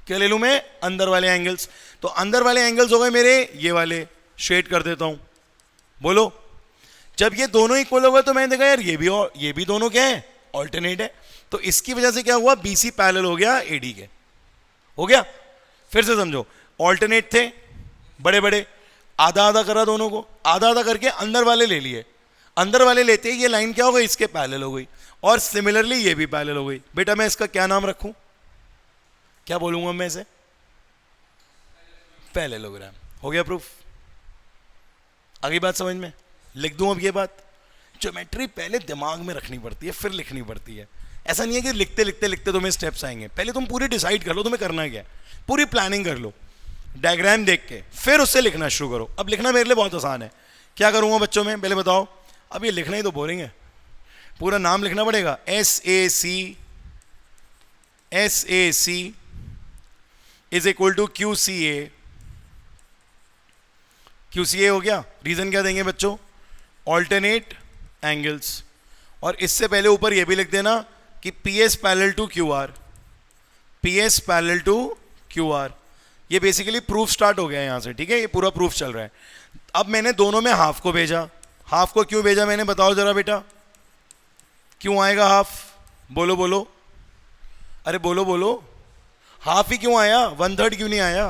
क्या ले लूं मैं, अंदर वाले एंगल्स। तो अंदर वाले एंगल्स हो गए मेरे ये वाले, शेड कर देता हूं, बोलो। जब ये दोनों इक्वल हो गए तो मैंने देखा यार ये भी दोनों क्या है, ऑल्टरनेट है। तो इसकी वजह से क्या हुआ, BC पैरेलल हो गया AD के, हो गया। फिर से समझो, ऑल्टरनेट थे बड़े बड़े, आधा आधा करा दोनों को, आधा आधा करके अंदर वाले ले लिए, अंदर वाले लेते ही ये लाइन क्या हो गई, इसके पैरेलल हो गई, और सिमिलरली ये भी पैरेलल हो गई। बेटा मैं इसका क्या नाम रखूं, क्या बोलूंगा मैं इसे, पैरेललोग्राम। हो गया प्रूफ, आगे बात समझ में, लिख दूं अब ये बात। ज्योमेट्री पहले दिमाग में रखनी पड़ती है फिर लिखनी पड़ती है, ऐसा नहीं है कि लिखते लिखते लिखते तुम्हें स्टेप्स आएंगे। पहले तुम पूरी डिसाइड कर लो तुम्हें करना क्या है, पूरी प्लानिंग कर लो, डायग्राम देख के फिर उससे लिखना शुरू करो। अब लिखना मेरे लिए बहुत आसान है, क्या करूंगा बच्चों में, पहले बताओ। अब ये लिखना ही तो बोरिंग है, पूरा नाम लिखना पड़ेगा, SAC is equal to QCA हो गया। रीजन क्या देंगे बच्चों, ऑल्टरनेट एंगल्स, और इससे पहले ऊपर ये भी लिख देना कि PS parallel to QR, PS parallel to QR। ये बेसिकली प्रूफ स्टार्ट हो गया है यहां से, ठीक है, ये पूरा प्रूफ चल रहा है। अब मैंने दोनों में हाफ को भेजा, हाफ को क्यों भेजा मैंने, बताओ जरा बेटा, क्यों आएगा हाफ, बोलो बोलो, अरे बोलो बोलो, हाफ ही क्यों आया, 1/3 क्यों नहीं आया,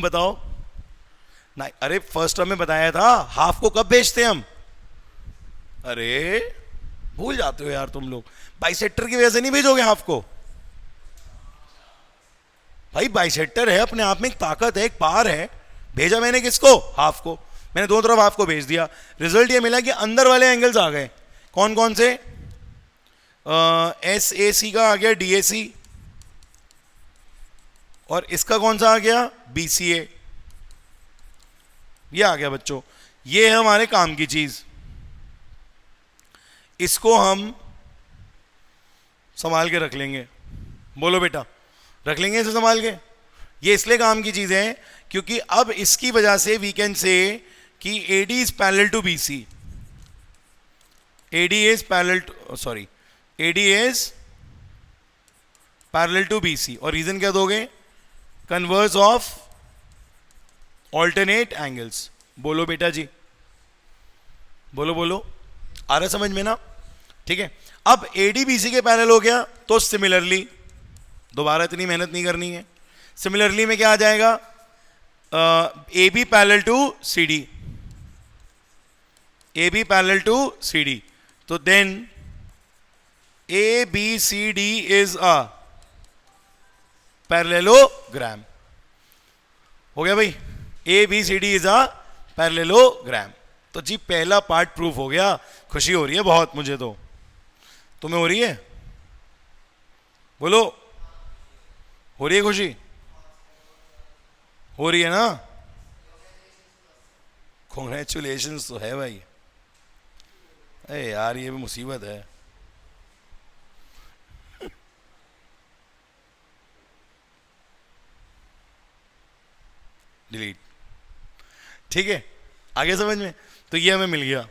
बताओ। नहीं, अरे फर्स्ट टर्म में बताया था हाफ को कब भेजते हम, अरे भूल जाते हो यार तुम लोग, बाइसेक्टर की वजह से नहीं भेजोगे हाफ को, भाई बाइसेक्टर है अपने आप में एक ताकत है, एक पावर है। भेजा मैंने किसको, हाफ को, मैंने दोनों तरफ हाफ को भेज दिया। रिजल्ट ये मिला कि अंदर वाले एंगल्स आ गए, कौन कौन से, SAC का आ गया DAC, और इसका कौन सा आ गया, BCA, ये आ गया बच्चों। ये है हमारे काम की चीज, इसको हम संभाल के रख लेंगे, बोलो बेटा, रख लेंगे इसे संभाल के। ये इसलिए काम की चीजें हैं क्योंकि अब इसकी वजह से वी कैन से कि AD is parallel to BC, AD is parallel to, sorry, AD is parallel to BC, और रीजन क्या दोगे, कन्वर्स ऑफ ऑल्टरनेट एंगल्स। बोलो बेटा जी, बोलो बोलो, आ रहा समझ में ना, ठीक है। अब AD BC के पैरेलल हो गया तो सिमिलरली, दोबारा इतनी मेहनत नहीं करनी है, सिमिलरली में क्या आ जाएगा, AB parallel to CD, AB parallel to CD, तो then ABCD is a parallelogram. हो गया भाई, A B C D is a parallelogram. तो जी पहला पार्ट प्रूफ हो गया। खुशी हो रही है बहुत मुझे तो, तुम्हें हो रही है? बोलो, हो रही है खुशी? हो रही है ना? कॉन्ग्रेचुलेशंस तो है भाई। अरे यार ये भी मुसीबत है। डिलीट। ठीक है, आगे समझ में? तो ये हमें मिल गया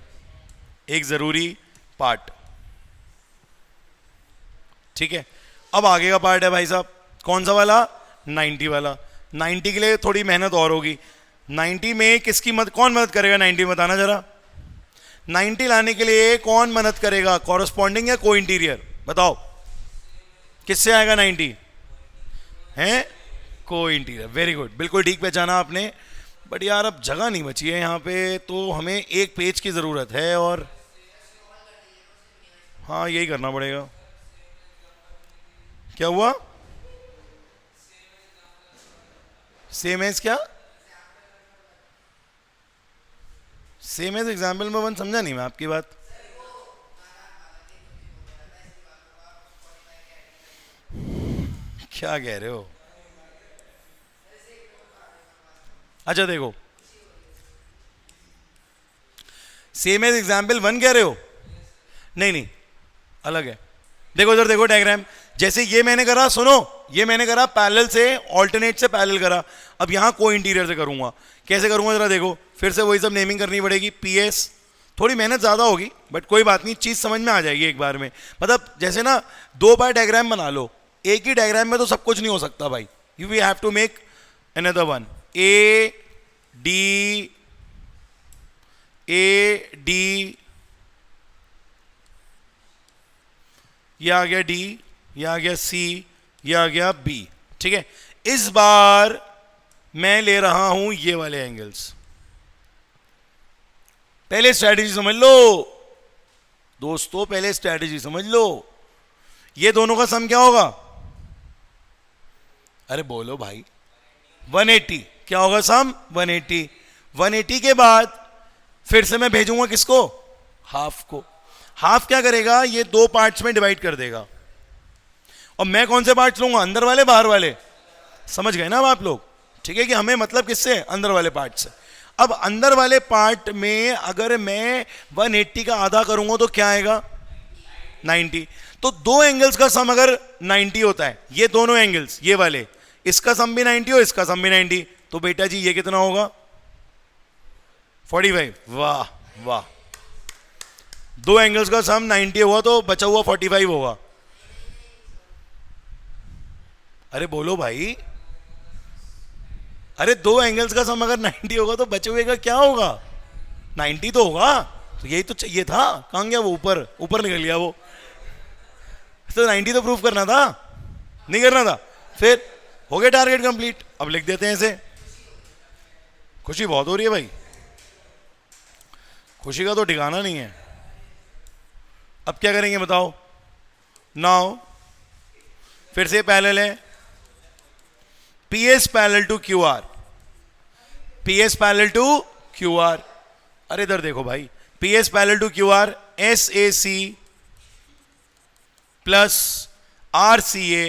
एक जरूरी पार्ट। ठीक है, अब आगे का पार्ट है भाई साहब, कौन सा वाला? 90 वाला। 90 के लिए थोड़ी मेहनत और होगी। 90 में किसकी कौन मदद करेगा 90 में, बताना जरा। 90 लाने के लिए कौन मदद करेगा, कॉरस्पॉन्डिंग या को इंटीरियर? बताओ किससे आएगा 90? हैं? को इंटीरियर। वेरी गुड, बिल्कुल ठीक पहचाना आपने। बट यार अब जगह नहीं बची है यहाँ पे, तो हमें एक पेज की ज़रूरत है और हाँ यही करना पड़ेगा। क्या हुआ? सेम एज क्या? सेम एज एग्जाम्पल में वन समझा नहीं मैं आपकी बात। क्या कह रहे हो? अच्छा देखो, सेम एज एग्जाम्पल 1 कह रहे हो? नहीं नहीं, अलग है। देखो इधर देखो डायग्राम, जैसे ये मैंने करा, सुनो, ये मैंने करा पैरेलल से, ऑल्टरनेट से पैरेलल करा। अब यहां को इंटीरियर से करूंगा। कैसे करूंगा जरा देखो, फिर से वही सब नेमिंग करनी पड़ेगी। पीएस, थोड़ी मेहनत ज्यादा होगी बट कोई बात नहीं, चीज समझ में आ जाएगी एक बार में। मतलब जैसे ना 2 बार डायग्राम बना लो, एक ही डायग्राम में तो सब कुछ नहीं हो सकता भाई। You we have to make another one. A D, ये आ गया डी, ये आ गया सी, ये आ गया बी। ठीक है, इस बार मैं ले रहा हूं ये वाले एंगल्स। पहले स्ट्रैटेजी समझ लो दोस्तों, पहले स्ट्रैटेजी समझ लो। ये दोनों का सम क्या होगा? अरे बोलो भाई, 180। क्या होगा सम? 180। 180 के बाद फिर से मैं भेजूंगा किसको? हाफ को। हाफ क्या करेगा? ये 2 पार्ट्स में डिवाइड कर देगा। और मैं कौन से पार्ट्स लूंगा? अंदर वाले, बाहर वाले? समझ गए ना अब आप लोग? ठीक है कि हमें मतलब किससे? अंदर वाले पार्ट से। अब अंदर वाले पार्ट में अगर मैं 180 का आधा करूंगा तो क्या आएगा? 90। तो 2 एंगल्स का सम अगर 90 होता है, ये दोनों एंगल्स, ये वाले, इसका सम भी 90 और इसका सम भी 90, तो बेटा जी ये कितना होगा? 45। वाह वाह, 2 एंगल्स का सम 90 हुआ तो बचा हुआ 45 होगा। अरे बोलो भाई, अरे 2 एंगल्स का सम अगर 90 होगा तो बचे हुए का क्या होगा? 90 तो होगा। तो यही तो चाहिए था। कहां गया वो? ऊपर ऊपर निकल गया वो। तो 90 तो प्रूफ करना था, नहीं करना था? फिर हो गया टारगेट कंप्लीट। अब लिख देते हैं इसे। खुशी बहुत हो रही है भाई, खुशी का तो ठिकाना नहीं है। अब क्या करेंगे बताओ? नाउ फिर से पैरेलल है, PS parallel to QR, PS parallel to QR। अरे इधर देखो भाई, PS parallel to QR, SAC plus RCA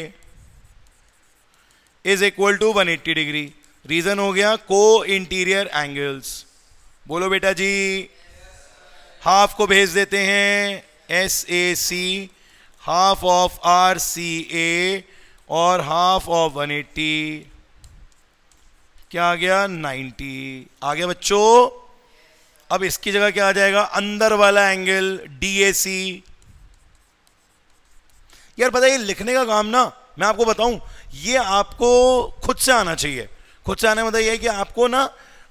is equal to 180 degree. Reason हो गया को इंटीरियर एंगल्स। बोलो बेटा जी, हाफ को भेज देते हैं SAC, हाफ ऑफ RCA और हाफ ऑफ 180। क्या आ गया? 90 आ गया बच्चों। अब इसकी जगह क्या आ जाएगा? अंदर वाला एंगल DAC। यार पता है ये लिखने का काम ना, मैं आपको बताऊं, ये आपको खुद से आना चाहिए। खुद से आने मतलब ये है कि आपको ना,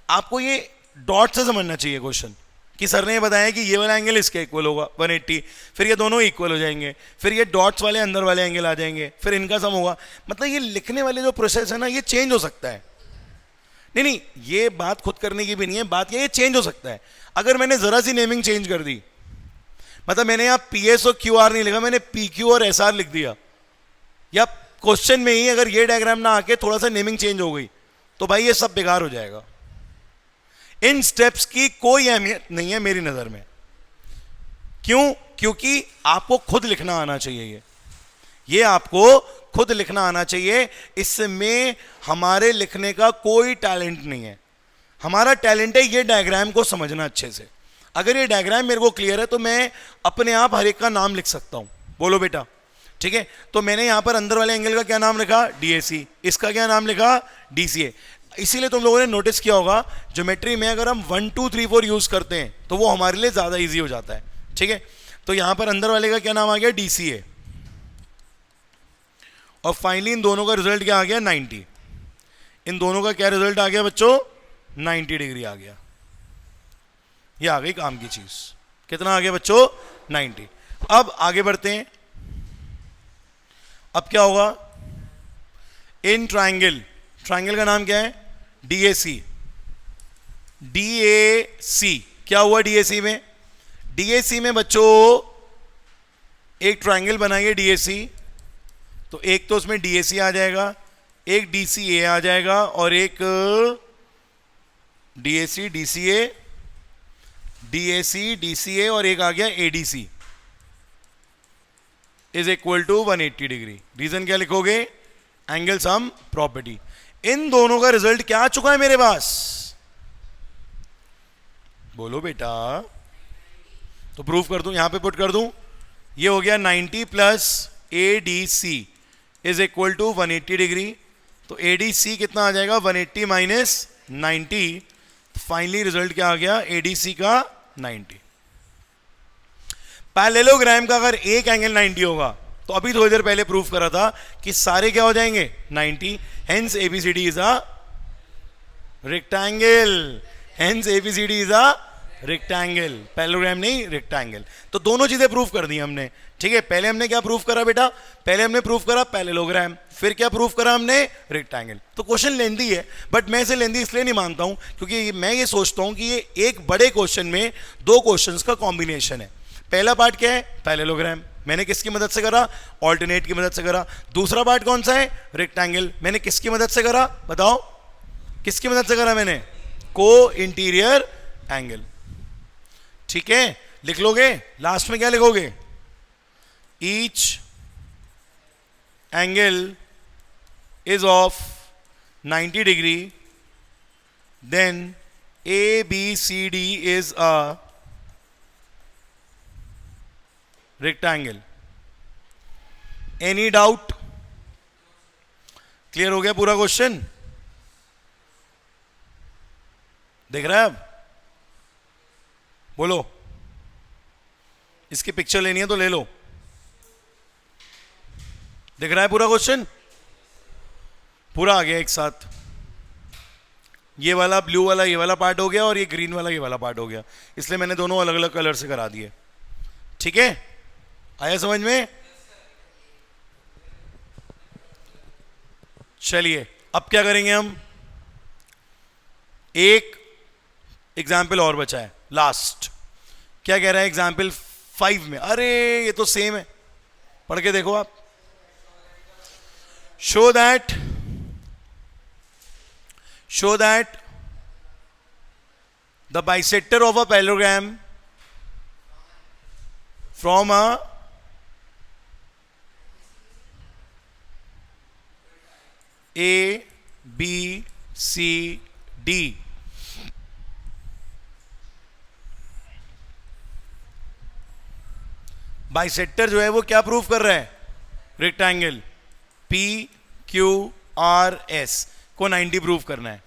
आपको ये डॉट से समझना चाहिए क्वेश्चन, कि सर ने बताया कि ये वाला एंगल इसके इक्वल होगा 180, फिर ये दोनों इक्वल हो जाएंगे, फिर ये डॉट्स वाले अंदर वाले एंगल आ जाएंगे, फिर इनका सम होगा। मतलब ये लिखने वाले जो प्रोसेस है ना, ये चेंज हो सकता है। नहीं नहीं, ये बात खुद करने की भी नहीं है, बात ये चेंज हो सकता है। अगर मैंने जरा सी नेमिंग चेंज कर दी, मतलब मैंने यहाँ PS और QR नहीं लिखा, मैंने PQ और SR लिख दिया, या क्वेश्चन में ही अगर ये डायग्राम ना आके थोड़ा सा नेमिंग चेंज हो गई, तो भाई ये सब बेकार हो जाएगा। इन स्टेप्स की कोई अहमियत नहीं है मेरी नजर में। क्यों? क्योंकि आपको खुद लिखना आना चाहिए, ये आपको खुद लिखना आना चाहिए। इसमें हमारे लिखने का कोई टैलेंट नहीं है। हमारा टैलेंट है ये डायग्राम को समझना अच्छे से। अगर ये डायग्राम मेरे को क्लियर है तो मैं अपने आप हर एक का नाम लिख सकता हूं। बोलो बेटा, ठीक है। तो मैंने यहां पर अंदर वाले एंगल का क्या नाम लिखा? डीएसी। इसका क्या नाम लिखा? डीसीए। इसीलिए तुम लोगों ने नोटिस किया होगा ज्योमेट्री में अगर हम 1 2 3 4 यूज करते हैं तो वो हमारे लिए ज्यादा इजी हो जाता है, ठीक है। तो यहां पर अंदर वाले का क्या नाम आ गया? डीसीए। और फाइनली इन दोनों का रिजल्ट क्या आ गया? 90। इन दोनों का क्या रिजल्ट आ गया बच्चों? 90 डिग्री आ गया। ये आ गई काम की चीज। कितना आ गया बच्चों? 90। अब आगे बढ़ते हैं। अब क्या होगा? इन ट्राइंगल, ट्राइंगल का नाम क्या है? डीएसी। डीएसी क्या हुआ? डीएसी में, डीएसी में बच्चों एक ट्राइंगल बनाइए डीएसी, तो एक तो उसमें डीएसी आ जाएगा, एक डीसीए आ जाएगा और एक डीएसी डीसीए, डीएसी डीसीए और एक आ गया ADC is equal to 180 degree. Reason क्या लिखोगे? Angle sum property. इन दोनों का रिजल्ट क्या आ चुका है मेरे पास? बोलो बेटा। तो प्रूफ कर दूं, यहां पे पुट कर दूं। ये हो गया 90 plus ADC is equal to 180 degree. तो ADC कितना आ जाएगा? 180 माइनस 90। फाइनली रिजल्ट क्या आ गया? ADC का 90। पैरेललोग्राम का अगर एक एंगल 90 होगा तो अभी थोड़ी देर पहले प्रूफ करा था कि सारे क्या हो जाएंगे? 90। Hence ABCD is a rectangle. Hence ABCD is a rectangle. Parallelogram नहीं, रेक्टेंगल। तो दोनों चीजें प्रूफ कर दी हमने, ठीक है। पहले हमने क्या प्रूफ करा बेटा? पहले हमने प्रूफ करा पैरेललोग्राम, फिर क्या प्रूफ करा हमने? रेक्टेंगल। तो क्वेश्चन लेंदी है, बट मैं इसे लेंदी इसलिए नहीं मानता हूं क्योंकि मैं ये सोचता हूं कि ये एक बड़े क्वेश्चन में दो क्वेश्चंस का कॉम्बिनेशन है। पहला पार्ट क्या है? पैरेललोग्राम। मैंने किसकी मदद से करा? ऑल्टरनेट की मदद से करा। दूसरा पार्ट कौन सा है? रेक्टेंगल। मैंने किसकी मदद से करा? बताओ, किसकी मदद से करा मैंने? को इंटीरियर एंगल। ठीक है, लिख लोगे? लास्ट में क्या लिखोगे? Each angle is of 90 degree, then ABCD is a rectangle. Any doubt? Clear हो गया पूरा क्वेश्चन? देख रहे हैं अब? बोलो। इसकी पिक्चर लेनी है तो ले लो। दिख रहा है पूरा क्वेश्चन? पूरा आ गया एक साथ। ये वाला ब्लू वाला ये वाला पार्ट हो गया और ये ग्रीन वाला ये वाला पार्ट हो गया, इसलिए मैंने दोनों अलग अलग कलर से करा दिए। ठीक है, आया समझ में? चलिए अब क्या करेंगे हम? एक एग्जाम्पल और बचा है, लास्ट। क्या कह रहा है एग्जाम्पल 5 में? अरे ये तो सेम है, पढ़ के देखो आप। Show that the bisector of a parallelogram from a ABCD bisector जो है वो क्या प्रूफ कर रहा है? रेक्टेंगल। PQRS को 90 प्रूफ करना है।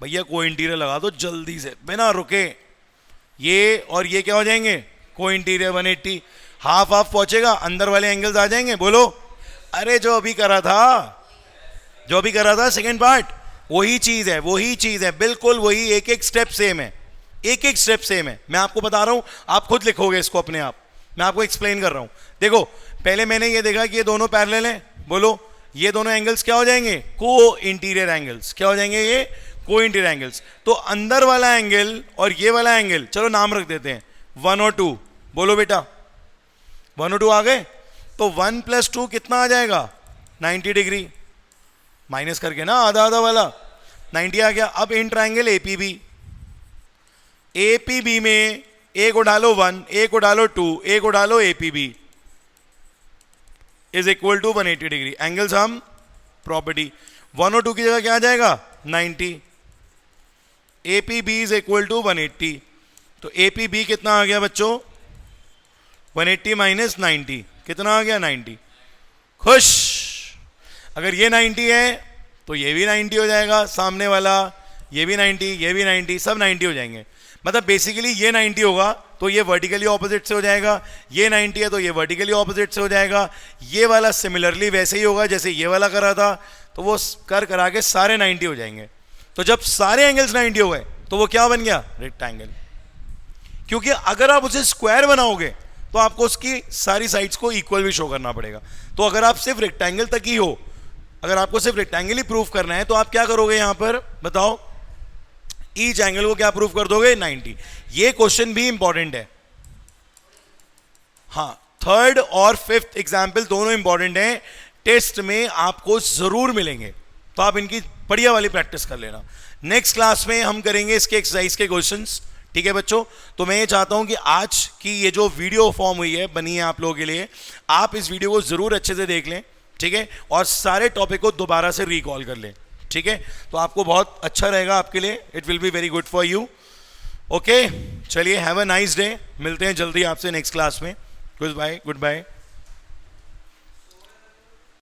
भैया को इंटीरियर लगा दो जल्दी से बिना रुके। ये और ये क्या हो जाएंगे? को इंटीरियर 180। हाफ हाफ पहुंचेगा, अंदर वाले एंगल्स आ जाएंगे। बोलो। अरे जो अभी करा था सेकेंड पार्ट, वही चीज है, बिल्कुल वही। एक एक स्टेप सेम है, मैं आपको बता रहा हूं, आप खुद लिखोगे इसको अपने आप। मैं आपको एक्सप्लेन कर रहा हूं। देखो, पहले मैंने ये देखा कि ये दोनों पैरेलल हैं। बोलो, ये दोनों एंगल्स क्या हो जाएंगे? को इंटीरियर एंगल्स। क्या हो जाएंगे? ये को इंटीरियर एंगल्स। तो अंदर वाला एंगल और ये वाला एंगल, चलो नाम रख देते हैं 1 और 2। बोलो बेटा, 1 और 2 आ गए। तो 1 + 2 कितना आ जाएगा? 90 डिग्री। माइनस करके ना, आधा आधा वाला 90 आ गया। अब in triangle APB, A P B में ए को डालो 1, ए को डालो 2, ए को डालो A P B is equal to 180 degree. Angles हम प्रॉपर्टी 1 और 2 की जगह क्या आ जाएगा 90। A P B is equal to 180। तो ए पी बी कितना आ गया बच्चों 180 माइनस 90 कितना आ गया 90। खुश। अगर ये 90 है तो ये भी 90 हो जाएगा, सामने वाला ये भी 90, ये भी 90, सब 90 हो जाएंगे। मतलब बेसिकली ये 90 होगा तो ये वर्टिकली ऑपोजिट से हो जाएगा, ये 90 है तो ये वर्टिकली ऑपोजिट से हो जाएगा, ये वाला सिमिलरली वैसे ही होगा जैसे ये वाला करा था, तो वो करा के सारे 90 हो जाएंगे। तो जब सारे एंगल्स 90 हो गए तो वो क्या बन गया रेक्टेंगल। क्योंकि अगर आप उसे स्क्वायर बनाओगे तो आपको उसकी सारी साइड्स को इक्वल भी शो करना पड़ेगा। तो अगर आप सिर्फ रेक्टेंगल तक ही हो, अगर आपको सिर्फ रेक्टेंगल ही प्रूफ करना है तो आप क्या करोगे यहां पर बताओ, ईच एंगल को क्या प्रूफ कर दोगे 90। ये क्वेश्चन भी इंपॉर्टेंट है। हाँ, थर्ड और फिफ्थ एग्जाम्पल दोनों इंपॉर्टेंट हैं, टेस्ट में आपको जरूर मिलेंगे, तो आप इनकी बढ़िया वाली प्रैक्टिस कर लेना। नेक्स्ट क्लास में हम करेंगे इसके एक्सरसाइज के क्वेश्चंस। ठीक है बच्चों, तो मैं ये चाहता हूं कि आज की ये जो वीडियो फॉर्म हुई है, बनी है आप लोगों के लिए, आप इस वीडियो को जरूर अच्छे से देख लें। ठीक है, और सारे टॉपिक को दोबारा से रिकॉल कर लें। ठीक है, तो आपको बहुत अच्छा रहेगा आपके लिए, it will be very good for you. Okay, चलिए, हैव अ नाइस डे। मिलते हैं जल्दी आपसे नेक्स्ट क्लास में। Good bye, good bye.